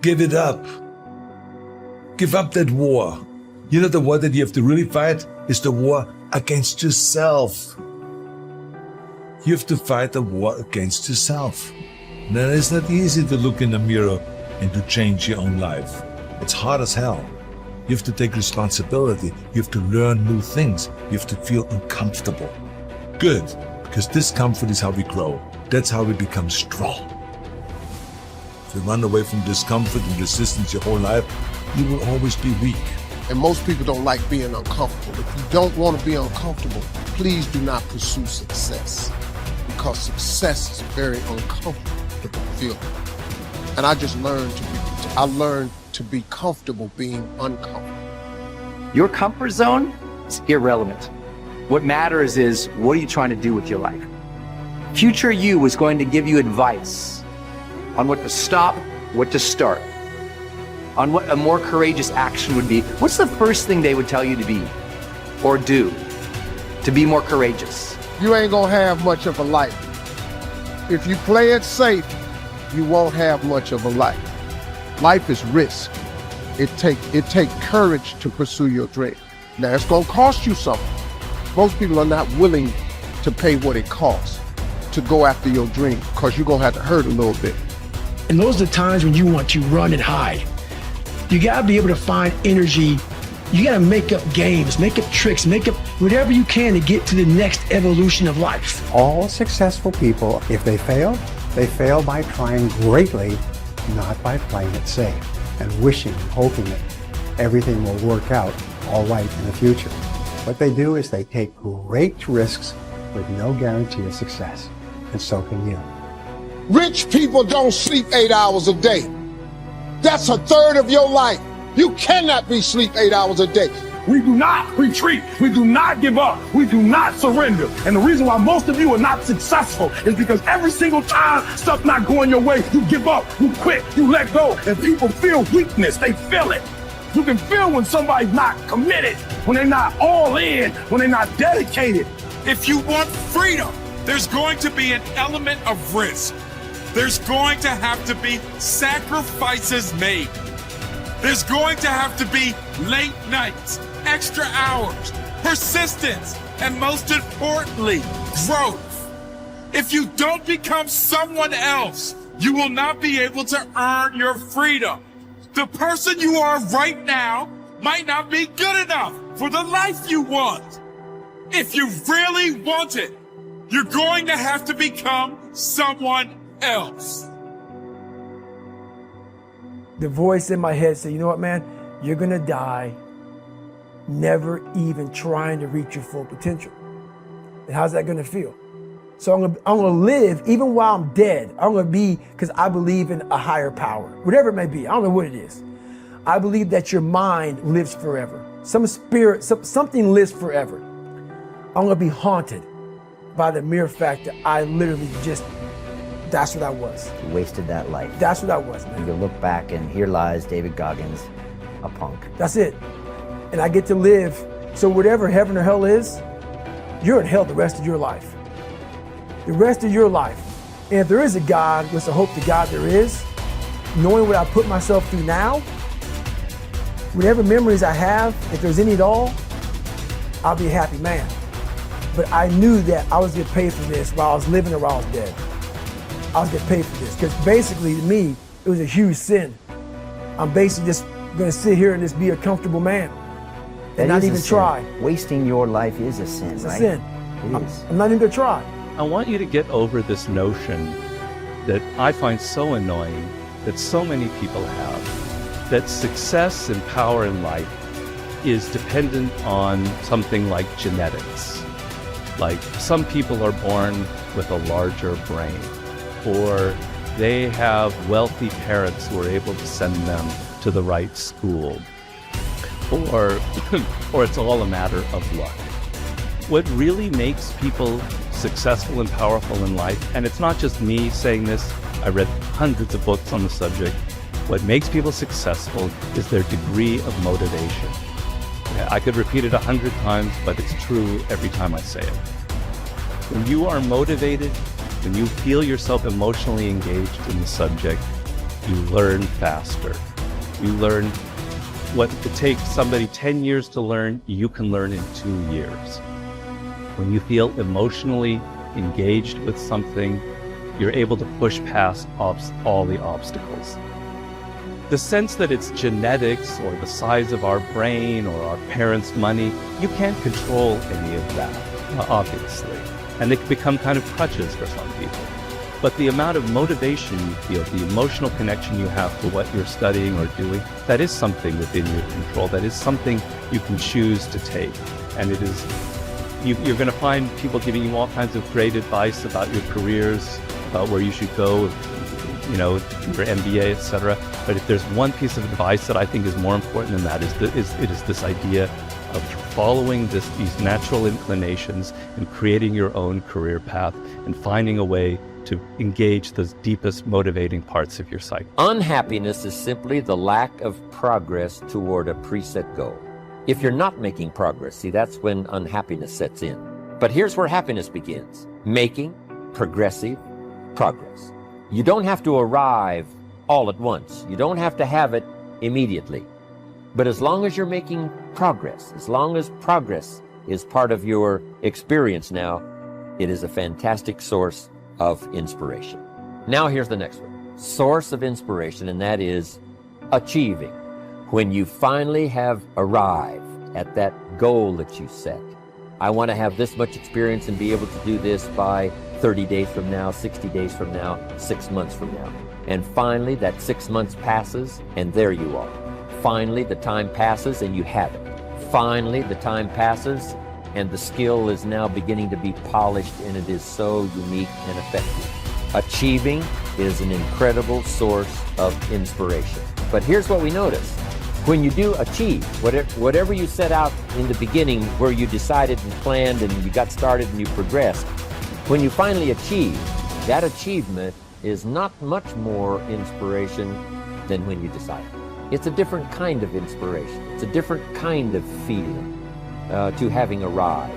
Give it up. Give up that war. You know, the war that you have to really fight is the war against yourself. You have to fight a war against yourself. Now, it's not easy to look in the mirror and to change your own life. It's hard as hell. You have to take responsibility. You have to learn new things. You have to feel uncomfortable. Good, because discomfort is how we grow. That's how we become strong. If you run away from discomfort and resistance your whole life, you will always be weak. And most people don't like being uncomfortable. If you don't want to be uncomfortable, please do not pursue success, because success is a very uncomfortable feeling. And I just learned to be comfortable being uncomfortable. Your comfort zone is irrelevant. What matters is, what are you trying to do with your life? Future you is going to give you advice on what to stop, what to start, on what a more courageous action would be. What's the first thing they would tell you to be or do to be more courageous? You ain't gonna have much of a life. If you play it safe, you won't have much of a life. Life is risk. It take courage to pursue your dream. Now, it's gonna cost you something. Most people are not willing to pay what it costs to go after your dream, because you're gonna have to hurt a little bit. And those are the times when you want to run and hide. You gotta be able to find energy. You gotta make up games, make up tricks, make up whatever you can to get to the next evolution of life. All successful people, if they fail by trying greatly, not by playing it safe and wishing and hoping that everything will work out all right in the future. What they do is they take great risks with no guarantee of success, and so can you. Rich people don't sleep 8 hours a day. That's a third of your life. You cannot be sleep 8 hours a day. We do not retreat. We do not give up. We do not surrender. And the reason why most of you are not successful is because every single time stuff's not going your way, you give up, you quit, you let go, and people feel weakness. They feel it. You can feel when somebody's not committed, when they're not all in, when they're not dedicated. If you want freedom, there's going to be an element of risk. There's going to have to be sacrifices made. There's going to have to be late nights, extra hours, persistence, and most importantly, growth. If you don't become someone else, you will not be able to earn your freedom. The person you are right now might not be good enough for the life you want. If you really want it, you're going to have to become someone else. The voice in my head said, you know what, man? You're gonna die never even trying to reach your full potential. And how's that gonna feel? So I'm gonna live even while I'm dead. I'm gonna be, because I believe in a higher power, whatever it may be. I don't know what it is. I believe that your mind lives forever. Some spirit, something lives forever. I'm gonna be haunted by the mere fact that I literally just, that's what I was. You wasted that life. That's what I was, man. You can look back and here lies David Goggins, a punk. That's it. And I get to live, so whatever heaven or hell is, you're in hell the rest of your life. The rest of your life. And if there is a God, which I hope to God there is, knowing what I put myself through now, whatever memories I have, if there's any at all, I'll be a happy man. But I knew that I was getting paid for this while I was living or while I was dead. I was getting paid for this, because basically to me, it was a huge sin. I'm basically just gonna sit here and just be a comfortable man and not even try. Wasting your life is a sin, It's right? a sin. It is. I'm not even gonna try. I want you to get over this notion that I find so annoying that so many people have, that success and power in life is dependent on something like genetics. Like some people are born with a larger brain, or they have wealthy parents who are able to send them to the right school, or it's all a matter of luck. What really makes people successful and powerful in life, and it's not just me saying this, I read hundreds of books on the subject, what makes people successful is their degree of motivation. I could repeat it 100 times, but it's true every time I say it. When you are motivated, when you feel yourself emotionally engaged in the subject, you learn faster. You learn what it takes somebody 10 years to learn, you can learn in 2 years. When you feel emotionally engaged with something, you're able to push past all the obstacles. The sense that it's genetics or the size of our brain or our parents' money, you can't control any of that, obviously. And they can become kind of crutches for some people. But the amount of motivation you feel, the emotional connection you have to what you're studying or doing, that is something within your control. That is something you can choose to take. And it is, you're going to find people giving you all kinds of great advice about your careers, about where you should go, you know, your MBA, etc. But if there's one piece of advice that I think is more important than that, it is this idea of following these natural inclinations and creating your own career path and finding a way to engage the deepest motivating parts of your psyche. Unhappiness is simply the lack of progress toward a preset goal. If you're not making progress, see, that's when unhappiness sets in. But here's where happiness begins. Making progressive progress. You don't have to arrive all at once. You don't have to have it immediately. But as long as you're making progress, as long as progress is part of your experience now, it is a fantastic source of inspiration. Now here's the next one. Source of inspiration, and that is achieving. When you finally have arrived at that goal that you set. I want to have this much experience and be able to do this by 30 days from now, 60 days from now, 6 months from now. And finally, that 6 months passes, and there you are. Finally, the time passes, and you have it. Finally, the time passes, and the skill is now beginning to be polished, and it is so unique and effective. Achieving is an incredible source of inspiration. But here's what we notice. When you do achieve, whatever you set out in the beginning, where you decided and planned and you got started and you progressed, when you finally achieve, that achievement is not much more inspiration than when you decided. It's a different kind of inspiration. It's a different kind of feeling to having arrived.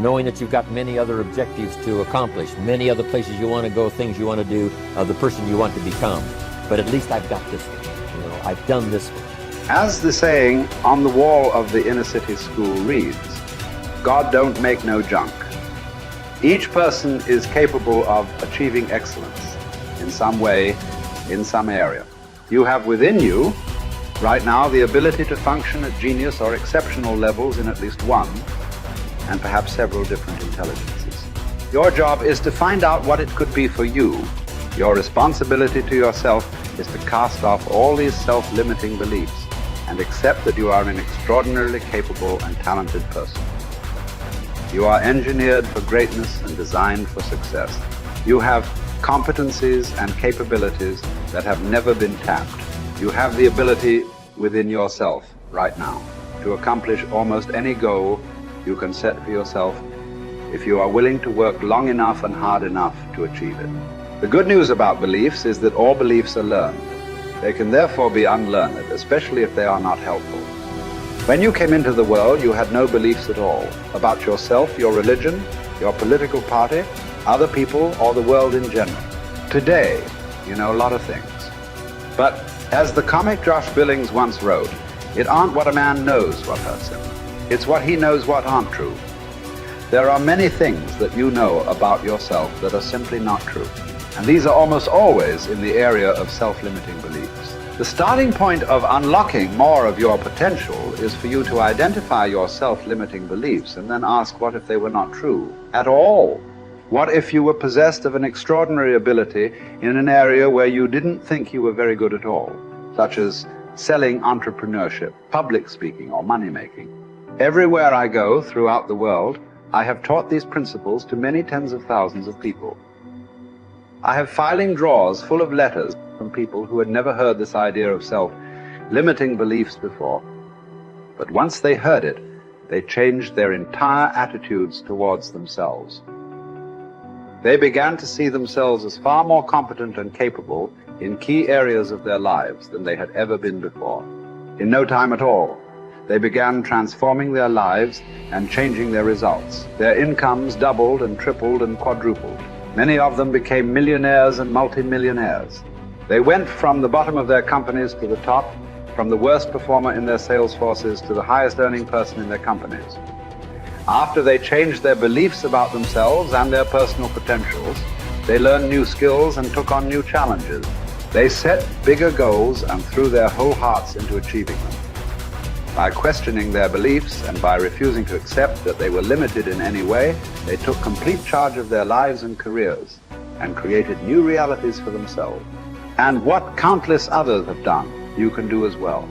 Knowing that you've got many other objectives to accomplish, many other places you want to go, things you want to do, the person you want to become. But at least I've got this one. You know, I've done this one. As the saying on the wall of the inner city school reads, God don't make no junk. Each person is capable of achieving excellence in some way, in some area. You have within you, right now, the ability to function at genius or exceptional levels in at least one, and perhaps several different intelligences. Your job is to find out what it could be for you. Your responsibility to yourself is to cast off all these self-limiting beliefs and accept that you are an extraordinarily capable and talented person. You are engineered for greatness and designed for success. You have competencies and capabilities that have never been tapped. You have the ability within yourself right now to accomplish almost any goal you can set for yourself if you are willing to work long enough and hard enough to achieve it. The good news about beliefs is that all beliefs are learned. They can therefore be unlearned, especially if they are not helpful. When you came into the world, you had no beliefs at all about yourself, your religion, your political party, other people, or the world in general. Today, you know a lot of things. But as the comic Josh Billings once wrote, it aren't what a man knows what hurts him. It's what he knows what aren't true. There are many things that you know about yourself that are simply not true. And these are almost always in the area of self-limiting beliefs. The starting point of unlocking more of your potential is for you to identify your self-limiting beliefs and then ask, what if they were not true at all? What if you were possessed of an extraordinary ability in an area where you didn't think you were very good at all, such as selling, entrepreneurship, public speaking, or money-making? Everywhere I go throughout the world, I have taught these principles to many tens of thousands of people. I have filing drawers full of letters from people who had never heard this idea of self-limiting beliefs before. But once they heard it, they changed their entire attitudes towards themselves. They began to see themselves as far more competent and capable in key areas of their lives than they had ever been before. In no time at all, they began transforming their lives and changing their results. Their incomes doubled and tripled and quadrupled. Many of them became millionaires and multimillionaires. They went from the bottom of their companies to the top, from the worst performer in their sales forces to the highest earning person in their companies. After they changed their beliefs about themselves and their personal potentials, they learned new skills and took on new challenges. They set bigger goals and threw their whole hearts into achieving them. By questioning their beliefs and by refusing to accept that they were limited in any way, they took complete charge of their lives and careers and created new realities for themselves. And what countless others have done, you can do as well.